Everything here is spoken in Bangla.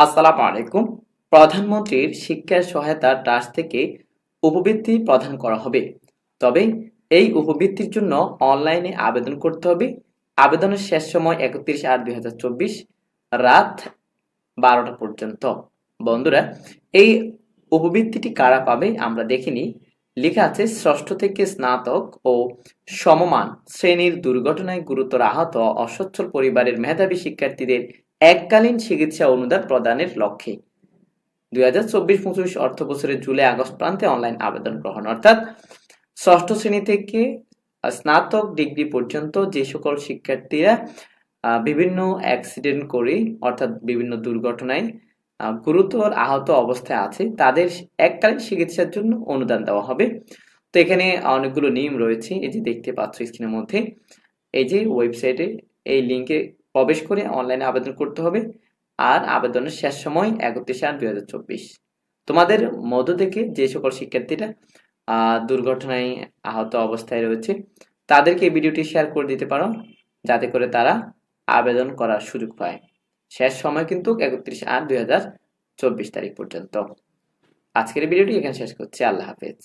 আসসালামু আলাইকুম। প্রধানমন্ত্রীর শিক্ষা সহায়তা ট্রাস্ট থেকে উপবৃত্তি প্রদান করা হবে। তবে এই উপবৃত্তির জন্য অনলাইনে আবেদন করতে হবে। আবেদনের শেষ সময় 31/8/2024 রাত 12টা পর্যন্ত। বন্ধুরা, এই উপবৃত্তিটি কারা পাবে আমরা দেখে নিই। লেখা আছে ষষ্ঠ থেকে স্নাতক ও সমমান শ্রেণীর দুর্ঘটনায় গুরুতর আহত অসচ্ছল পরিবারের মেধাবী শিক্ষার্থীদের এককালীন চিকিৎসা অনুদান প্রদানের লক্ষ্যে 2024-25 অর্থবছরের জুলাই-আগস্ট প্রান্তে অনলাইন আবেদন গ্রহণ। অর্থাৎ ষষ্ঠ শ্রেণী থেকে স্নাতক ডিগ্রি পর্যন্ত যে সকল শিক্ষার্থীরা বিভিন্ন অ্যাক্সিডেন্ট করে অর্থাৎ বিভিন্ন দুর্ঘটনায় গুরুতর আহত অবস্থায় আছে তাদের এককালীন চিকিৎসার জন্য অনুদান দেওয়া হবে। তো এখানে অনেকগুলো নিয়ম রয়েছে, এই যে দেখতে পাচ্ছ স্ক্রিনের মধ্যে। এই যে ওয়েবসাইটে এই লিঙ্কে প্রবেশ করে অনলাইনে আবেদন করতে হবে। আর আবেদনের শেষ সময় 31/8/2024। তোমাদের মধ্য থেকে যে সকল শিক্ষার্থীরা দুর্ঘটনায় আহত অবস্থায় রয়েছে তাদেরকে এই ভিডিওটি শেয়ার করে দিতে পারো, যাতে করে তারা আবেদন করার সুযোগ পায়। শেষ সময় কিন্তু 31/8/2024 তারিখ পর্যন্ত। আজকের ভিডিওটি এখানে শেষ করছি। আল্লাহ হাফেজ।